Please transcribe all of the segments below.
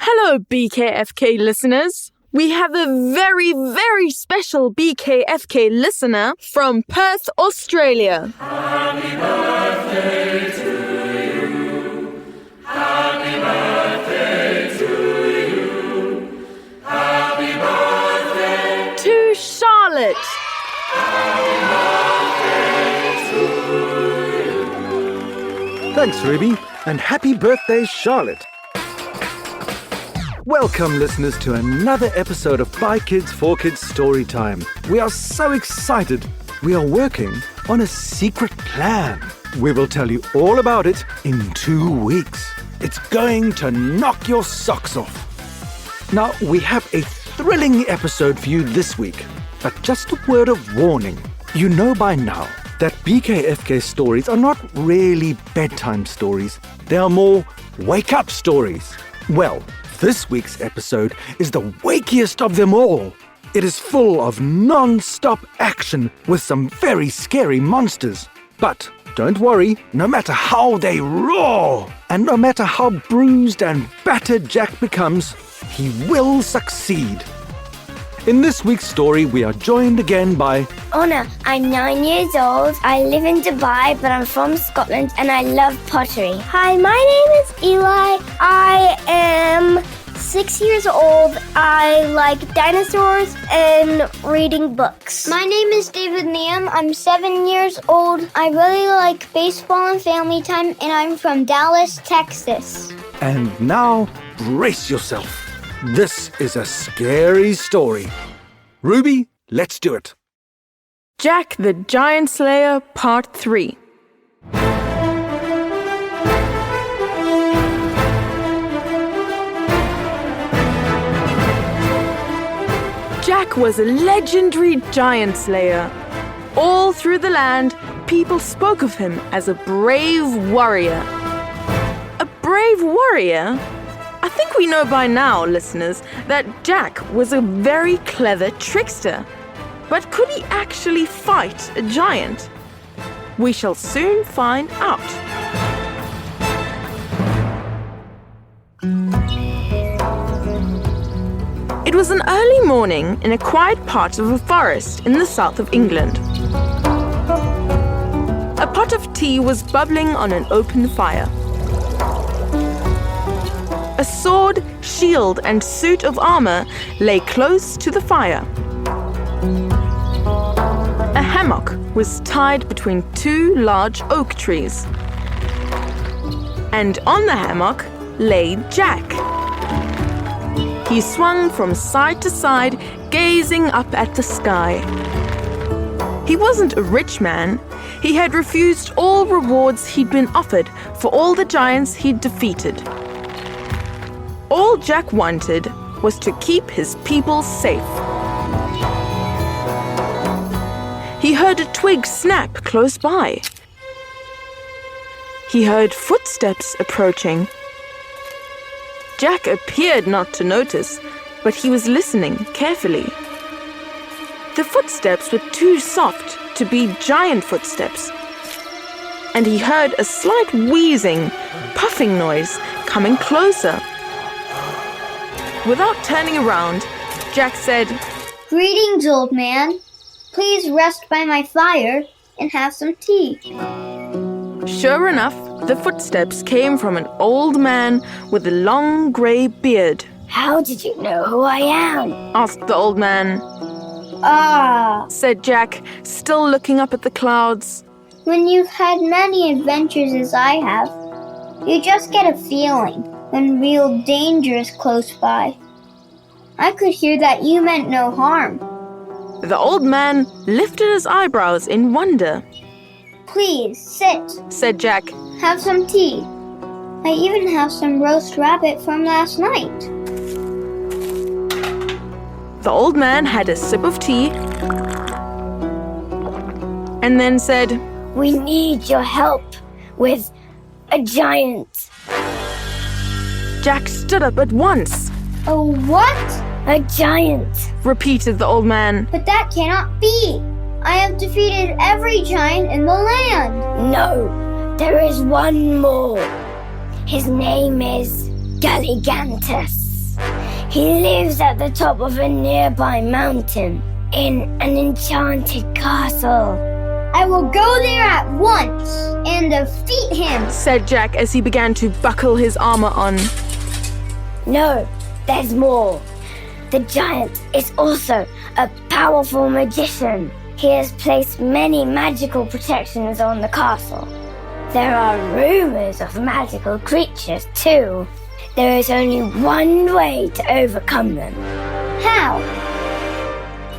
Hello, BKFK listeners. We have a very, very special BKFK listener from Perth, Australia. Happy birthday to you. Happy birthday to you. Happy birthday to Charlotte. Happy birthday to you. Thanks, Ruby, and happy birthday, Charlotte. Welcome, listeners, to another episode of By Kids for Kids Storytime. We are so excited. We are working on a secret plan. We will tell you all about it in 2 weeks. It's going to knock your socks off. Now, we have a thrilling episode for you this week, but just a word of warning. You know by now that BKFK stories are not really bedtime stories. They are more wake-up stories. Well, this week's episode is the wakiest of them all. It is full of non-stop action with some very scary monsters. But don't worry, no matter how they roar, and no matter how bruised and battered Jack becomes, he will succeed. In this week's story, we are joined again by Anna. I'm 9 years old. I live in Dubai, but I'm from Scotland and I love pottery. Hi, my name is Eli. I am 6 years old. I like dinosaurs and reading books. My name is David Liam. I'm 7 years old. I really like baseball and family time, and I'm from Dallas, Texas. And now, brace yourself. This is a scary story. Ruby, let's do it. Jack the Giant Slayer, Part 3. Jack was a legendary giant slayer. All through the land, people spoke of him as a brave warrior. A brave warrior? I think we know by now, listeners, that Jack was a very clever trickster. But could he actually fight a giant? We shall soon find out. It was an early morning in a quiet part of a forest in the south of England. A pot of tea was bubbling on an open fire. A sword, shield, and suit of armor lay close to the fire. A hammock was tied between 2 large oak trees. And on the hammock lay Jack. He swung from side to side, gazing up at the sky. He wasn't a rich man. He had refused all rewards he'd been offered for all the giants he'd defeated. All Jack wanted was to keep his people safe. He heard a twig snap close by. He heard footsteps approaching. Jack appeared not to notice, but he was listening carefully. The footsteps were too soft to be giant footsteps, and he heard a slight wheezing, puffing noise coming closer. Without turning around, Jack said, Greetings, old man. Please rest by my fire and have some tea. Sure enough, the footsteps came from an old man with a long grey beard. How did you know who I am? Asked the old man. Said Jack, still looking up at the clouds. When you've had many adventures as I have, you just get a feeling when real danger is close by. I could hear that you meant no harm. The old man lifted his eyebrows in wonder. Please, sit, said Jack. Have some tea. I even have some roast rabbit from last night. The old man had a sip of tea and then said, We need your help with a giant. Jack stood up at once. A what? A giant, repeated the old man. But that cannot be. I have defeated every giant in the land. No, there is one more. His name is Galligantus. He lives at the top of a nearby mountain in an enchanted castle. I will go there at once and defeat him, said Jack as he began to buckle his armor on. No, there's more. The giant is also a powerful magician. He has placed many magical protections on the castle. There are rumors of magical creatures too. There is only one way to overcome them. How?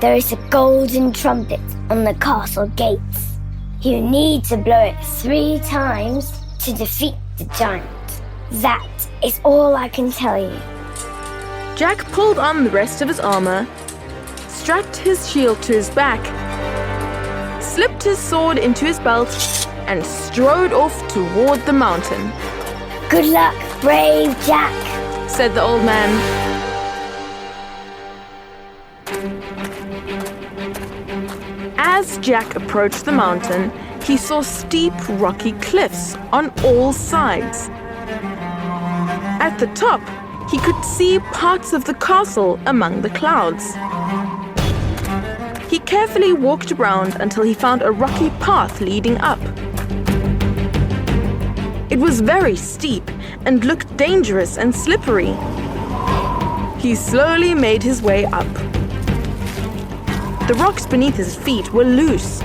There is a golden trumpet on the castle gates. You need to blow it 3 times to defeat the giant. That is all I can tell you. Jack pulled on the rest of his armor, strapped his shield to his back, slipped his sword into his belt, and strode off toward the mountain. Good luck, brave Jack, said the old man. As Jack approached the mountain, he saw steep, rocky cliffs on all sides. At the top, he could see parts of the castle among the clouds. He carefully walked around until he found a rocky path leading up. It was very steep and looked dangerous and slippery. He slowly made his way up. The rocks beneath his feet were loose.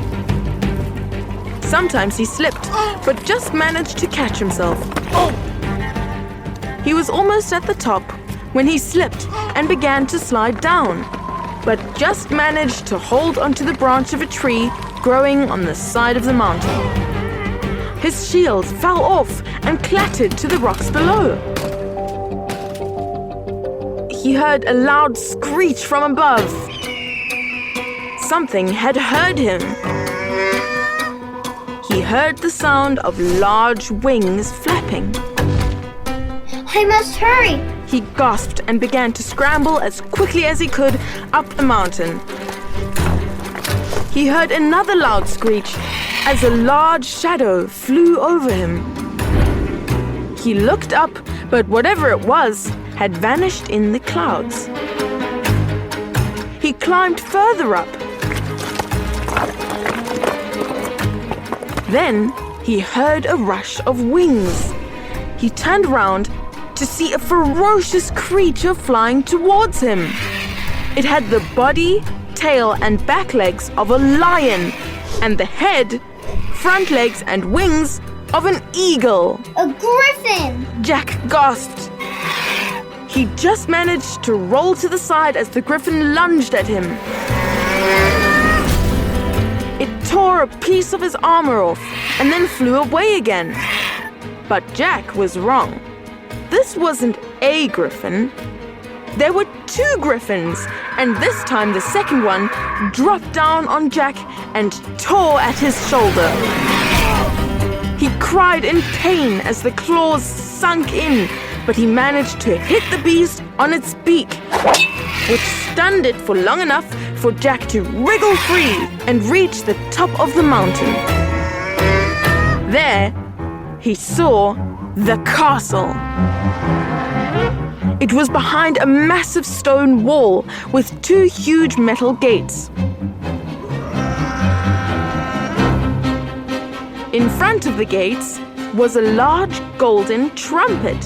Sometimes he slipped, but just managed to catch himself. He was almost at the top when he slipped and began to slide down, but just managed to hold onto the branch of a tree growing on the side of the mountain. His shield fell off and clattered to the rocks below. He heard a loud screech from above. Something had heard him. He heard the sound of large wings flapping. I must hurry. He gasped and began to scramble as quickly as he could up the mountain. He heard another loud screech as a large shadow flew over him. He looked up, but whatever it was had vanished in the clouds. He climbed further up. Then he heard a rush of wings. He turned around to see a ferocious creature flying towards him. It had the body, tail, and back legs of a lion, and the head, front legs, and wings of an eagle. A griffin! Jack gasped. He just managed to roll to the side as the griffin lunged at him. It tore a piece of his armor off and then flew away again. But Jack was wrong. This wasn't a griffin. There were 2 griffins, and this time the second one dropped down on Jack and tore at his shoulder. He cried in pain as the claws sunk in, but he managed to hit the beast on its beak, which stunned it for long enough for Jack to wriggle free and reach the top of the mountain. There, he saw the castle. It was behind a massive stone wall with 2 huge metal gates. In front of the gates was a large golden trumpet.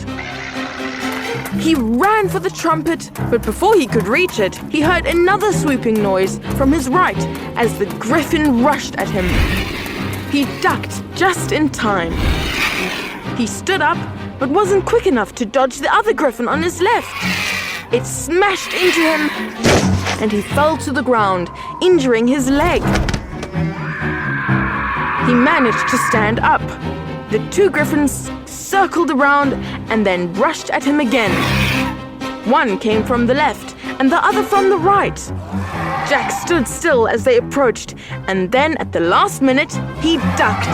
He ran for the trumpet, but before he could reach it, he heard another swooping noise from his right as the griffin rushed at him. He ducked just in time. He stood up, but wasn't quick enough to dodge the other griffin on his left. It smashed into him, and he fell to the ground, injuring his leg. He managed to stand up. The 2 griffins circled around and then rushed at him again. One came from the left and the other from the right. Jack stood still as they approached, and then at the last minute, he ducked.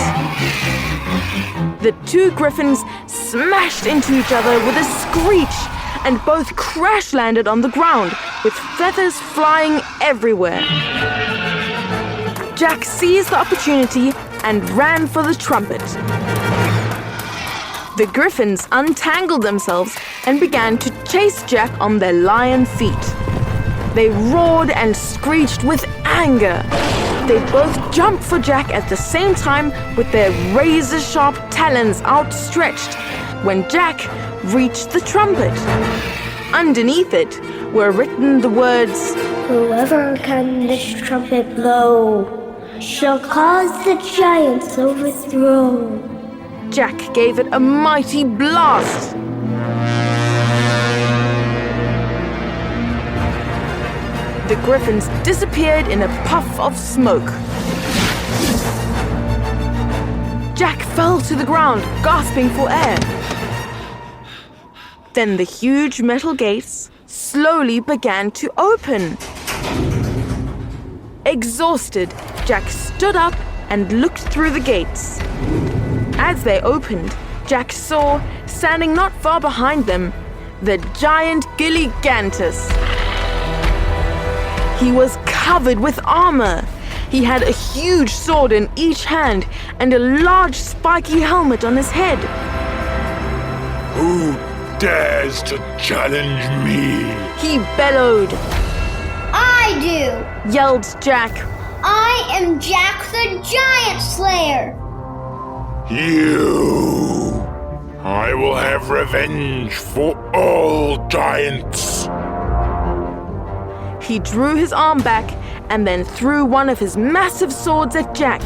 The 2 griffins smashed into each other with a screech, and both crash-landed on the ground, with feathers flying everywhere. Jack seized the opportunity and ran for the trumpet. The Griffins untangled themselves and began to chase Jack on their lion feet. They roared and screeched with anger. They both jumped for Jack at the same time with their razor-sharp talons outstretched when Jack reached the trumpet. Underneath it were written the words, "Whoever can this trumpet blow shall cause the giants overthrow." Jack gave it a mighty blast. The Griffins disappeared in a puff of smoke. Jack fell to the ground, gasping for air. Then the huge metal gates slowly began to open. Exhausted, Jack stood up and looked through the gates. As they opened, Jack saw, standing not far behind them, the giant Galligantus. He was covered with armor. He had a huge sword in each hand and a large spiky helmet on his head. Who dares to challenge me? He bellowed. I do! Yelled Jack. I am Jack the Giant Slayer! You! I will have revenge for all giants! He drew his arm back and then threw one of his massive swords at Jack.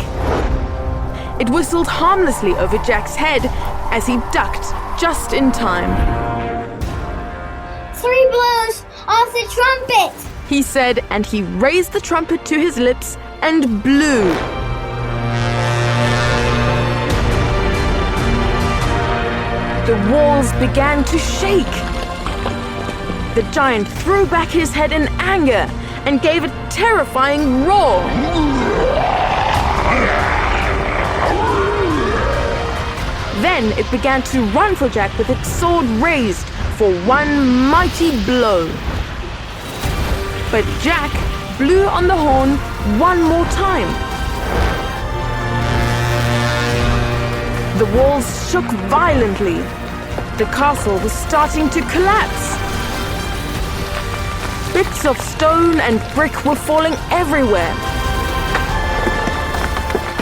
It whistled harmlessly over Jack's head as he ducked just in time. 3 blows off the trumpet! He said, and he raised the trumpet to his lips and blew. The walls began to shake. The giant threw back his head in anger and gave a terrifying roar. Then it began to run for Jack with its sword raised for one mighty blow. But Jack blew on the horn one more time. The walls shook violently. The castle was starting to collapse. Bits of stone and brick were falling everywhere.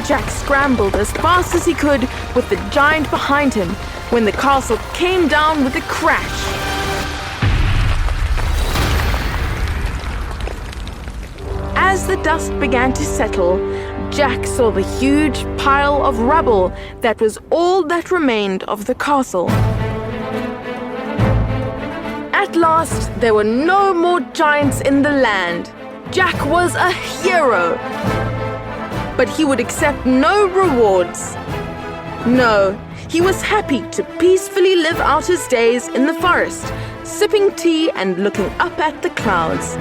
Jack scrambled as fast as he could with the giant behind him when the castle came down with a crash. As the dust began to settle, Jack saw the huge pile of rubble that was all that remained of the castle. At last, there were no more giants in the land. Jack was a hero. But he would accept no rewards. No, he was happy to peacefully live out his days in the forest, sipping tea and looking up at the clouds.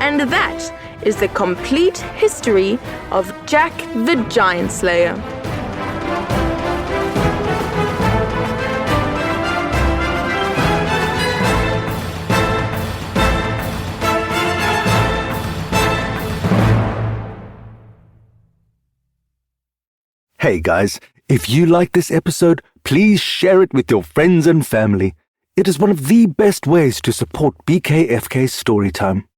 And that is the complete history of Jack the Giant Slayer. Hey guys, if you like this episode, please share it with your friends and family. It is one of the best ways to support BKFK Storytime.